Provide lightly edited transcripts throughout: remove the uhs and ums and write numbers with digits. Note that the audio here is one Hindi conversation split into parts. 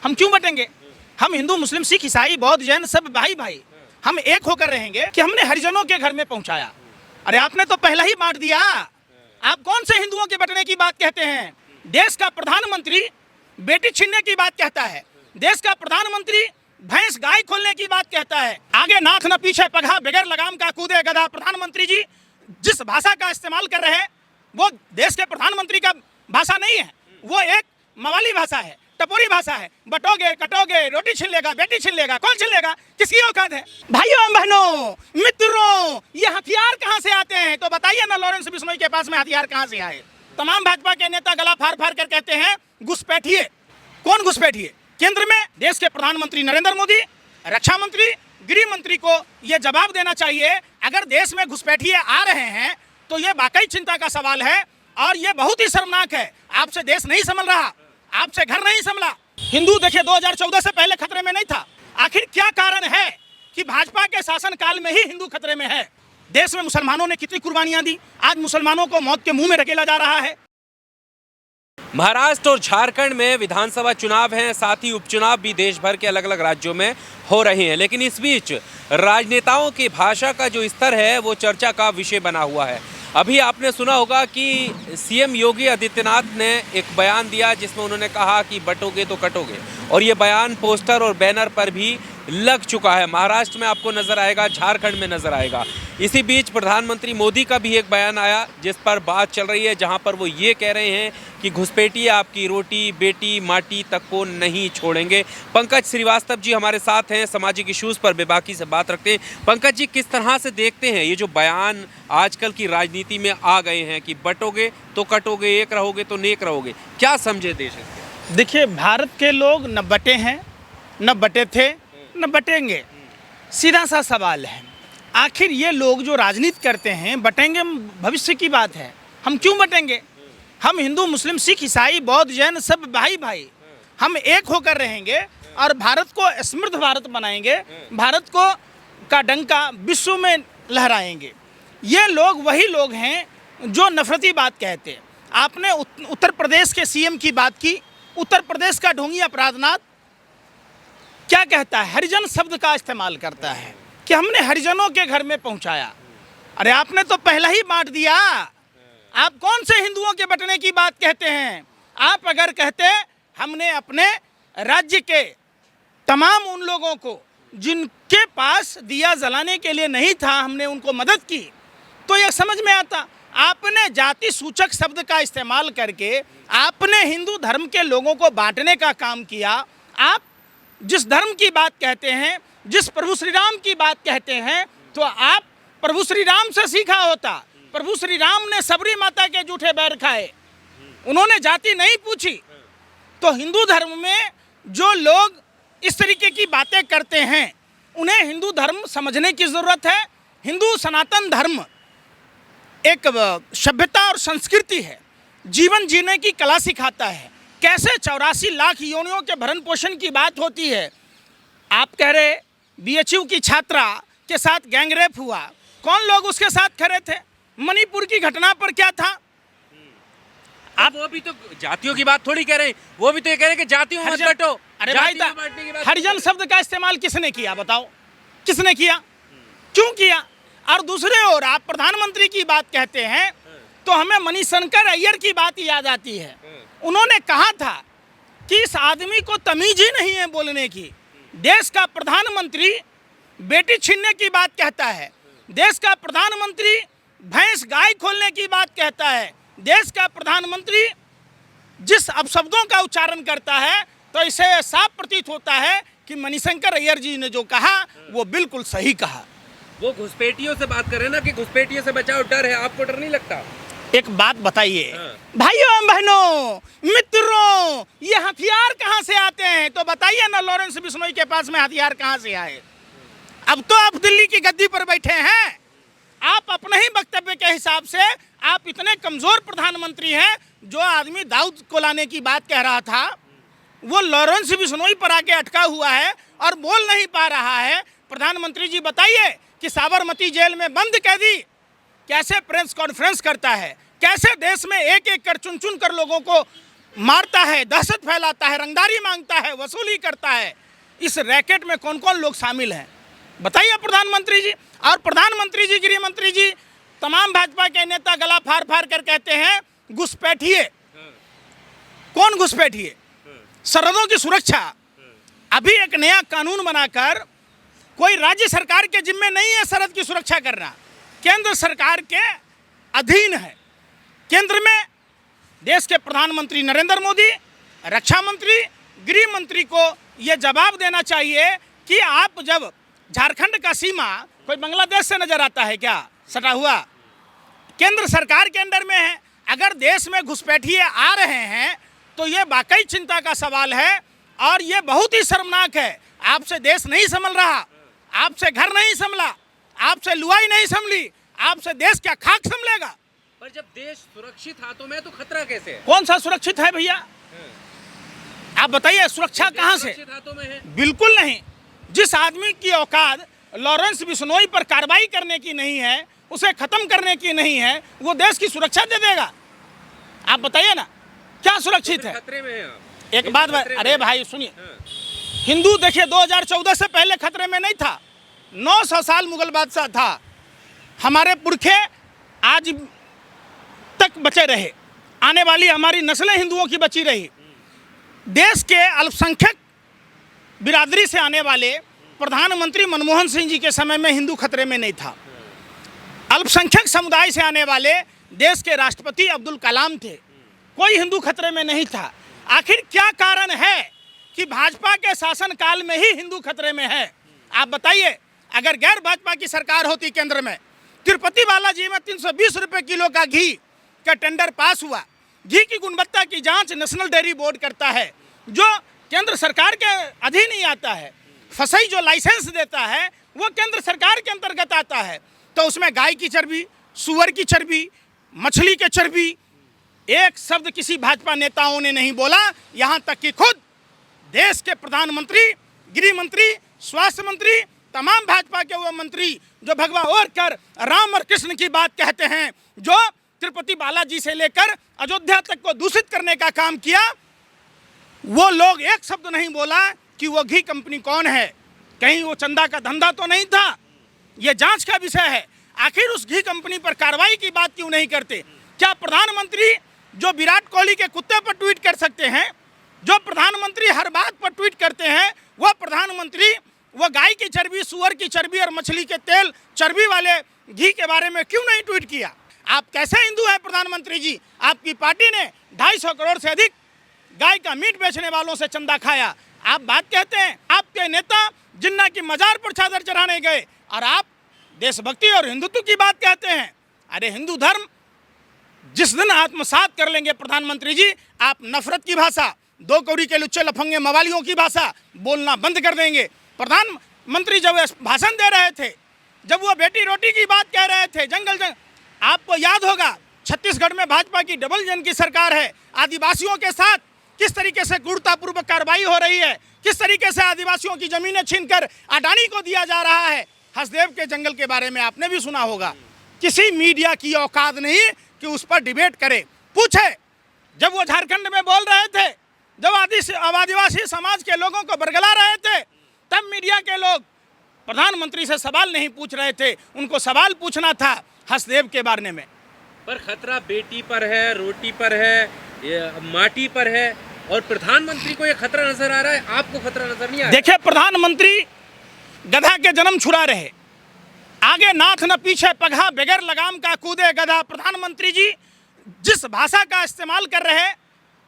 हम क्यों बटेंगे? हम हिंदू मुस्लिम सिख ईसाई बौद्ध जैन सब भाई भाई, हम एक होकर रहेंगे। कि हमने हरिजनों के घर में पहुंचाया, अरे आपने तो पहला ही बांट दिया। आप कौन से हिंदुओं के बटने की बात कहते हैं? देश का प्रधानमंत्री बेटी छीनने की बात कहता है, देश का प्रधानमंत्री भैंस गाय खोलने की बात कहता है। आगे नाथ न पीछे पगहा, बगैर लगाम का कूदे गधा। प्रधानमंत्री जी जिस भाषा का इस्तेमाल कर रहे हैं वो देश के प्रधानमंत्री का भाषा नहीं है, वो एक मवाली भाषा है, टपोरी भाषा है। बटोगे कटोगे, रोटी छीन लेगा, बेटी छीन लेगा, कौन छीन लेगा? किसकी औकात है? भाइयों बहनों मित्रों, ये हथियार कहाँ से आते हैं? तो बताइए ना, लॉरेंस बिश्नोई के पास में हथियार कहाँ से आए? तमाम भाजपा के नेता गला फाड़ फाड़ कर कहते हैं घुसपैठिए। कौन घुसपैठिए? केंद्र में देश के प्रधानमंत्री नरेंद्र मोदी, रक्षा मंत्री, गृह मंत्री को यह जवाब देना चाहिए। अगर देश में घुसपैठिए आ रहे हैं तो ये वाकई चिंता का सवाल है और ये बहुत ही शर्मनाक है। आपसे देश नहीं संभल रहा, आपसे घर नहीं संभला। हिंदू देखिए 2014 से पहले खतरे में नहीं था। आखिर क्या कारण है कि भाजपा के शासन काल में ही हिंदू खतरे में है? देश में मुसलमानों ने कितनी कुर्बानियां दी, आज मुसलमानों को मौत के मुंह में ढकेला जा रहा है। महाराष्ट्र और झारखंड में विधानसभा चुनाव हैं, साथ ही उपचुनाव भी देश भर के अलग अलग राज्यों में हो रहे हैं। लेकिन इस बीच राजनेताओं की भाषा का जो स्तर है वो चर्चा का विषय बना हुआ है। अभी आपने सुना होगा कि सीएम योगी आदित्यनाथ ने एक बयान दिया जिसमें उन्होंने कहा कि बटोगे तो कटोगे, और ये बयान पोस्टर और बैनर पर भी लग चुका है। महाराष्ट्र में आपको नज़र आएगा, झारखंड में नज़र आएगा। इसी बीच प्रधानमंत्री मोदी का भी एक बयान आया जिस पर बात चल रही है, जहां पर वो ये कह रहे हैं कि घुसपैठिए आपकी रोटी बेटी माटी तक को नहीं छोड़ेंगे। पंकज श्रीवास्तव जी हमारे साथ हैं, सामाजिक इश्यूज़ पर बेबाकी से बात रखते हैं। पंकज जी, किस तरह से देखते हैं ये जो बयान आजकल की राजनीति में आ गए हैं कि बटोगे तो कटोगे, एक रहोगे तो नेक रहोगे, क्या समझे देश इसके? देखिए, भारत के लोग न बटे हैं, न बटे थे, न बटेंगे। सीधा सा सवाल है, आखिर ये लोग जो राजनीति करते हैं, बटेंगे भविष्य की बात है, हम क्यों बटेंगे? हम हिंदू मुस्लिम सिख ईसाई बौद्ध जैन सब भाई भाई, हम एक होकर रहेंगे और भारत को समृद्ध भारत बनाएंगे, भारत को का डंका विश्व में लहराएंगे। ये लोग वही लोग हैं जो नफरती बात कहते हैं। आपने उत्तर प्रदेश के सीएम की बात की। उत्तर प्रदेश का ढोंगी अपराधनाथ क्या कहता है? हरिजन शब्द का इस्तेमाल करता है कि हमने हरिजनों के घर में पहुंचाया। अरे आपने तो पहला ही बांट दिया। आप कौन से हिंदुओं के बटने की बात कहते हैं? आप अगर कहते हमने अपने राज्य के तमाम उन लोगों को जिनके पास दिया जलाने के लिए नहीं था, हमने उनको मदद की, तो यह समझ में आता। आपने जाति सूचक शब्द का इस्तेमाल करके आपने हिंदू धर्म के लोगों को बांटने का काम किया। आप जिस धर्म की बात कहते हैं, जिस प्रभु श्री राम की बात कहते हैं, तो आप प्रभु श्री राम से सीखा होता। प्रभु श्री राम ने सबरी माता के जूठे बैर खाए, उन्होंने जाति नहीं पूछी। तो हिंदू धर्म में जो लोग इस तरीके की बातें करते हैं, उन्हें हिंदू धर्म समझने की ज़रूरत है। हिंदू सनातन धर्म एक सभ्यता और संस्कृति है, जीवन जीने की कला सिखाता है। कैसे 84 लाख योनियों के भरण पोषण की बात होती है। आप कह रहे बीएचयू की छात्रा के साथ गैंगरेप हुआ, कौन लोग उसके साथ खड़े थे? मणिपुर की घटना पर क्या था? आप वो भी तो जातियों की बात थोड़ी कह रहे हैं, वो भी तो ये कह रहे हैं कि जातियों मत बटो। अरे भाई, हरिजन शब्द का इस्तेमाल किसने किया? बताओ, किसने किया? क्यों किया? और दूसरे ओर आप प्रधानमंत्री की बात कहते हैं तो हमें मणिशंकर अय्यर की बात याद आती है। उन्होंने कहा था कि इस आदमी को तमीज ही नहीं है बोलने की। देश का प्रधानमंत्री बेटी छीनने की बात कहता है, देश का प्रधानमंत्री भैंस गाय खोलने की बात कहता है, देश का प्रधानमंत्री जिस अपशब्दों का उच्चारण करता है, तो इसे साफ प्रतीत होता है कि मणिशंकर अय्यर जी ने जो कहा वो बिल्कुल सही कहा। वो घुसपैठियों से बात कर रहे हैं ना कि घुसपैठियों से बचाओ, डर है, आपको डर नहीं लगता? एक बात बताइए भाइयों बहनों मित्रों, ये हथियार कहाँ से आते हैं? तो बताइए ना, लॉरेंस बिश्नोई के पास में हथियार कहाँ से आए? अब तो आप दिल्ली की गद्दी पर बैठे हैं, आप अपने ही वक्तव्य के हिसाब से आप इतने कमजोर प्रधानमंत्री हैं। जो आदमी दाऊद को लाने की बात कह रहा था, वो लॉरेंस बिश्नोई पर आके अटका हुआ है और बोल नहीं पा रहा है। प्रधानमंत्री जी बताइए कि साबरमती जेल में बंद कैदी कैसे प्रेस कॉन्फ्रेंस करता है, कैसे देश में एक एक कर चुन चुन कर लोगों को मारता है, दहशत फैलाता है, रंगदारी मांगता है, वसूली करता है। इस रैकेट में कौन कौन लोग शामिल हैं बताइए प्रधानमंत्री जी। और प्रधानमंत्री जी, गृह मंत्री जी, तमाम भाजपा के नेता गला फाड़ फाड़ कर कहते हैं घुसपैठिए। कौन घुसपैठिए? सरहदों की सुरक्षा। अभी एक नया कानून बनाकर कोई राज्य सरकार के जिम्मे नहीं है सरहद की सुरक्षा करना, केंद्र सरकार के अधीन है। केंद्र में देश के प्रधानमंत्री नरेंद्र मोदी, रक्षा मंत्री, गृह मंत्री को ये जवाब देना चाहिए कि आप जब झारखंड का सीमा कोई बांग्लादेश से नजर आता है क्या सटा हुआ, केंद्र सरकार के अंडर में है। अगर देश में घुसपैठिए आ रहे हैं तो ये वाकई चिंता का सवाल है और ये बहुत ही शर्मनाक है। आपसे देश नहीं संभल रहा, आपसे घर नहीं संभला, आपसे लुआई नहीं संभली, आपसे देश क्या खाक संभलेगा? पर जब देश सुरक्षित हाथों में है तो खतरा कैसे है? कौन सा सुरक्षित है भैया? आप बताइए सुरक्षा कहाँ से? सुरक्षित हाथों में है? बिल्कुल नहीं। जिस आदमी की औकात लॉरेंस बिश्नोई पर कार्रवाई करने की नहीं है, उसे खत्म करने की नहीं है, वो देश की सुरक्षा दे देगा? आप बताइए ना क्या सुरक्षित है? खतरे में है आप। एक बात, अरे भाई सुनिए, हिंदू देखिए 2014 से पहले खतरे में नहीं था। 900 साल मुगल बादशाह था, हमारे पुरखे आज तक बचे रहे, आने वाली हमारी नस्लें हिंदुओं की बची रही। देश के अल्पसंख्यक बिरादरी से आने वाले प्रधानमंत्री मनमोहन सिंह जी के समय में हिंदू खतरे में नहीं था। अल्पसंख्यक समुदाय से आने वाले देश के राष्ट्रपति अब्दुल कलाम थे, कोई हिंदू खतरे में नहीं था। आखिर क्या कारण है कि भाजपा के शासनकाल में ही हिंदू खतरे में है? आप बताइए। अगर गैर भाजपा की सरकार होती केंद्र में, तिरुपति बालाजी में 320 रुपये किलो का घी का टेंडर पास हुआ। घी की गुणवत्ता की जांच नेशनल डेयरी बोर्ड करता है, जो केंद्र सरकार के अधीन ही आता है। फसई जो लाइसेंस देता है वो केंद्र सरकार के अंतर्गत आता है। तो उसमें गाय की चर्बी, सुअर की चर्बी, मछली की चर्बी, एक शब्द किसी भाजपा नेताओं ने नहीं बोला। यहाँ तक कि खुद देश के प्रधानमंत्री, गृह मंत्री, स्वास्थ्य मंत्री, तमाम भाजपा के वो मंत्री जो भगवा ओढ़ कर राम और कृष्ण की बात कहते हैं, जो तिरुपति बालाजी से लेकर अयोध्या तक को दूषित करने का काम किया, वो लोग एक शब्द नहीं बोला कि वो घी कंपनी कौन है। कहीं वो चंदा का धंधा तो नहीं था? ये जांच का विषय है। आखिर उस घी कंपनी पर कार्रवाई की बात क्यों नहीं करते? क्या प्रधानमंत्री जो विराट कोहली के कुत्ते पर ट्वीट कर सकते हैं, जो प्रधानमंत्री हर बात पर ट्वीट करते हैं, वो प्रधानमंत्री वो गाय की चर्बी, सुअर की चर्बी और मछली के तेल चर्बी वाले घी के बारे में क्यों नहीं ट्वीट किया? आप कैसे हिंदू हैं प्रधानमंत्री जी? आपकी पार्टी ने 250 करोड़ से अधिक गाय का मीट बेचने वालों से चंदा खाया। आप बात कहते हैं, आपके नेता जिन्ना की मजार पर चादर चढ़ाने गए और आप देशभक्ति और हिंदुत्व की बात कहते हैं। अरे हिंदू धर्म जिस दिन आत्मसात कर लेंगे प्रधानमंत्री जी, आप नफरत की भाषा, दो कौड़ी के लुच्चे लफंगे मवालियों की भाषा बोलना बंद कर देंगे। प्रधानमंत्री जब भाषण दे रहे थे, जब वो बेटी रोटी की बात कह रहे थे, जंगल आपको याद होगा छत्तीसगढ़ में भाजपा की डबल इंजन की सरकार है। आदिवासियों के साथ किस तरीके से क्रूरतापूर्वक कार्रवाई हो रही है, किस तरीके से आदिवासियों की जमीनें छीनकर अडानी को दिया जा रहा है। हसदेव के जंगल के बारे में आपने भी सुना होगा। किसी मीडिया की औकात नहीं कि उस पर डिबेट करे, पूछे। जब वो झारखंड में बोल रहे थे, जब आदिवासी समाज के लोगों को बरगला रहे थे, तब मीडिया के लोग प्रधानमंत्री से सवाल नहीं पूछ रहे थे। उनको सवाल पूछना था हसदेव के बारे में। पर खतरा बेटी पर है, रोटी पर है, ये माटी पर है, और प्रधानमंत्री को ये खतरा नजर आ रहा है, आपको खतरा नजर नहीं आ रहा? देखिए, प्रधानमंत्री गधा के जन्म छुड़ा रहे, आगे नाथ न पीछे पगहा, बगैर लगाम का कूदे गधा। प्रधानमंत्री जी जिस भाषा का इस्तेमाल कर रहे हैं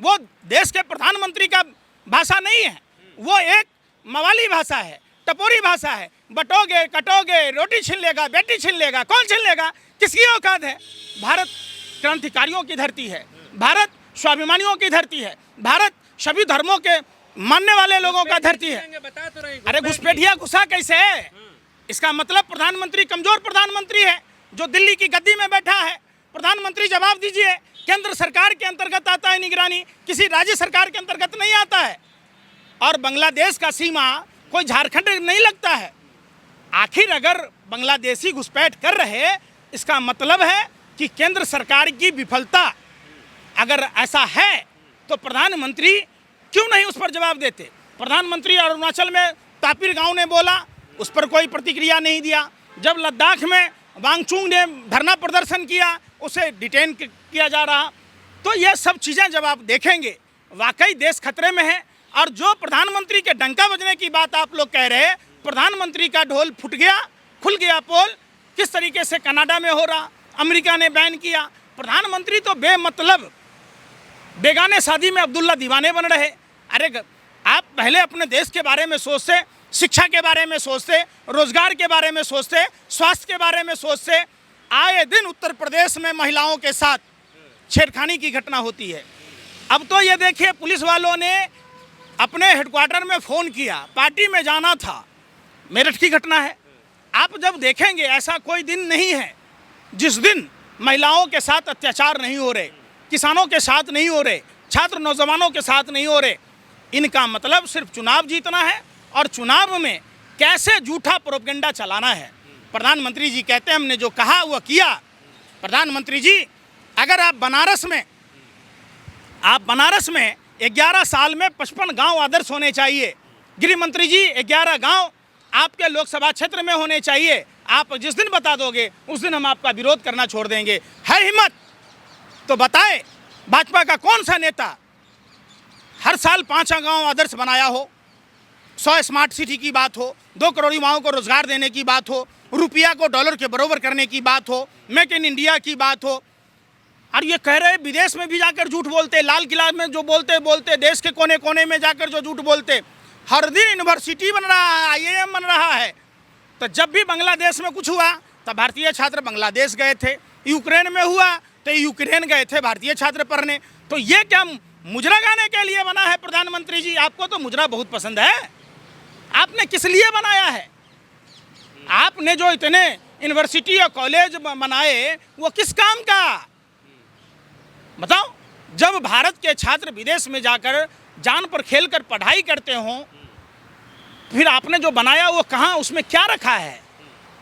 वो देश के प्रधानमंत्री का भाषा नहीं है, वो एक मवाली भाषा है, टपोरी भाषा है। बटोगे, कटोगे, रोटी छीन लेगा, बेटी छीन लेगा, कौन छीन लेगा? किसकी औकात है? भारत क्रांतिकारियों की धरती है, भारत स्वाभिमानियों की धरती है, भारत सभी धर्मों के मानने वाले लोगों का धरती है। बता तो रहे, अरे घुसपैठिया घुसा कैसे है? इसका मतलब प्रधानमंत्री कमजोर प्रधानमंत्री है जो दिल्ली की गद्दी में बैठा है। प्रधानमंत्री जवाब दीजिए, केंद्र सरकार के अंतर्गत आता है निगरानी, किसी राज्य सरकार के अंतर्गत नहीं आता है। और बांग्लादेश का सीमा कोई झारखंड नहीं लगता है। आखिर अगर बांग्लादेशी घुसपैठ कर रहे, इसका मतलब है कि केंद्र सरकार की विफलता। अगर ऐसा है तो प्रधानमंत्री क्यों नहीं उस पर जवाब देते? प्रधानमंत्री अरुणाचल में तापिर गांव ने बोला, उस पर कोई प्रतिक्रिया नहीं दिया। जब लद्दाख में वांगचुक ने धरना प्रदर्शन किया, उसे डिटेन किया जा रहा। तो ये सब चीज़ें जब आप देखेंगे, वाकई देश खतरे में है। और जो प्रधानमंत्री के डंका बजने की बात आप लोग कह रहे हैं, प्रधानमंत्री का ढोल फूट गया, खुल गया पोल। किस तरीके से कनाडा में हो रहा, अमेरिका ने बैन किया। प्रधानमंत्री तो बेमतलब बेगाने शादी में अब्दुल्ला दीवाने बन रहे। अरे आप पहले अपने देश के बारे में सोचते, शिक्षा के बारे में सोचते, रोजगार के बारे में सोचते, स्वास्थ्य के बारे में सोचते। आए दिन उत्तर प्रदेश में महिलाओं के साथ छेड़खानी की घटना होती है। अब तो ये देखिए, पुलिस वालों ने अपने हेडक्वार्टर में फ़ोन किया, पार्टी में जाना था। मेरठ की घटना है। आप जब देखेंगे, ऐसा कोई दिन नहीं है जिस दिन महिलाओं के साथ अत्याचार नहीं हो रहे, किसानों के साथ नहीं हो रहे, छात्र नौजवानों के साथ नहीं हो रहे। इनका मतलब सिर्फ चुनाव जीतना है और चुनाव में कैसे झूठा प्रोपेगेंडा चलाना है। प्रधानमंत्री जी कहते हैं हमने जो कहा वो किया। प्रधानमंत्री जी, अगर आप बनारस में 11 साल में 55 गांव आदर्श होने चाहिए। गृह मंत्री जी, 11 गांव आपके लोकसभा क्षेत्र में होने चाहिए। आप जिस दिन बता दोगे उस दिन हम आपका विरोध करना छोड़ देंगे। है हिम्मत तो बताए, भाजपा का कौन सा नेता हर साल 5 गांव आदर्श बनाया हो, 100 स्मार्ट सिटी की बात हो, 2 करोड़ युवाओं को रोजगार देने की बात हो, रुपया को डॉलर के बराबर करने की बात हो, मेक इन इंडिया की बात हो। और ये कह रहे विदेश में भी जाकर झूठ बोलते, लाल किला में जो बोलते, देश के कोने कोने में जाकर जो झूठ बोलते। हर दिन यूनिवर्सिटी बन रहा है, IIM बन रहा है। तो जब भी बांग्लादेश में कुछ हुआ तो भारतीय छात्र बांग्लादेश गए थे, यूक्रेन में हुआ तो यूक्रेन गए थे भारतीय छात्र पढ़ने। तो ये क्या मुजरा गाने के लिए बना है प्रधानमंत्री जी? आपको तो मुजरा बहुत पसंद है। आपने किस लिए बनाया है? आपने जो इतने यूनिवर्सिटी और कॉलेज बनाए वो किस काम का? बताओ। जब भारत के छात्र विदेश में जाकर जान पर खेलकर पढ़ाई करते हों, फिर आपने जो बनाया वो कहाँ, उसमें क्या रखा है?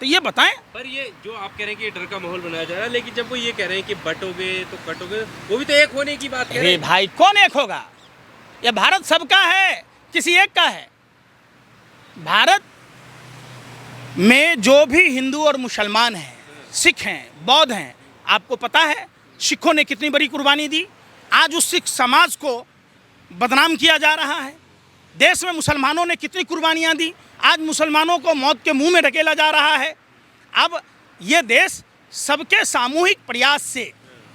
तो ये बताएं। पर ये जो आप कह रहे हैं कि डर का माहौल बनाया जा रहा है, लेकिन जब वो ये कह रहे हैं कि बटोगे तो कटोगे, वो भी तो एक होने की बात कह रहे हैं। भाई, कौन एक होगा? ये भारत सबका है, किसी एक का है? भारत में जो भी हिंदू और मुसलमान हैं, सिख हैं, बौद्ध हैं, आपको पता है सिखों ने कितनी बड़ी कुर्बानी दी। आज उस सिख समाज को बदनाम किया जा रहा है। देश में मुसलमानों ने कितनी कुर्बानियां दी, आज मुसलमानों को मौत के मुंह में ढकेला जा रहा है। अब ये देश सबके सामूहिक प्रयास से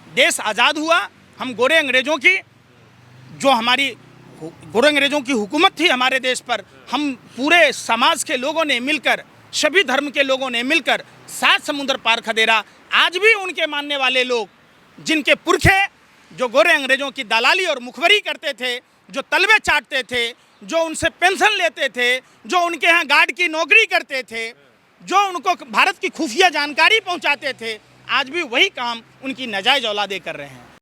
देश आज़ाद हुआ। हम गोरे अंग्रेज़ों की हुकूमत थी हमारे देश पर, हम पूरे समाज के लोगों ने मिलकर, सभी धर्म के लोगों ने मिलकर 7 समुद्र पार खदेरा। आज भी उनके मानने वाले लोग, जिनके पुरखे जो गोरे अंग्रेज़ों की दलाली और मुखबरी करते थे, जो तलबे चाटते थे, जो उनसे पेंशन लेते थे, जो उनके यहाँ गार्ड की नौकरी करते थे, जो उनको भारत की खुफिया जानकारी पहुँचाते थे, आज भी वही काम उनकी नाजायज़ औलादे कर रहे हैं।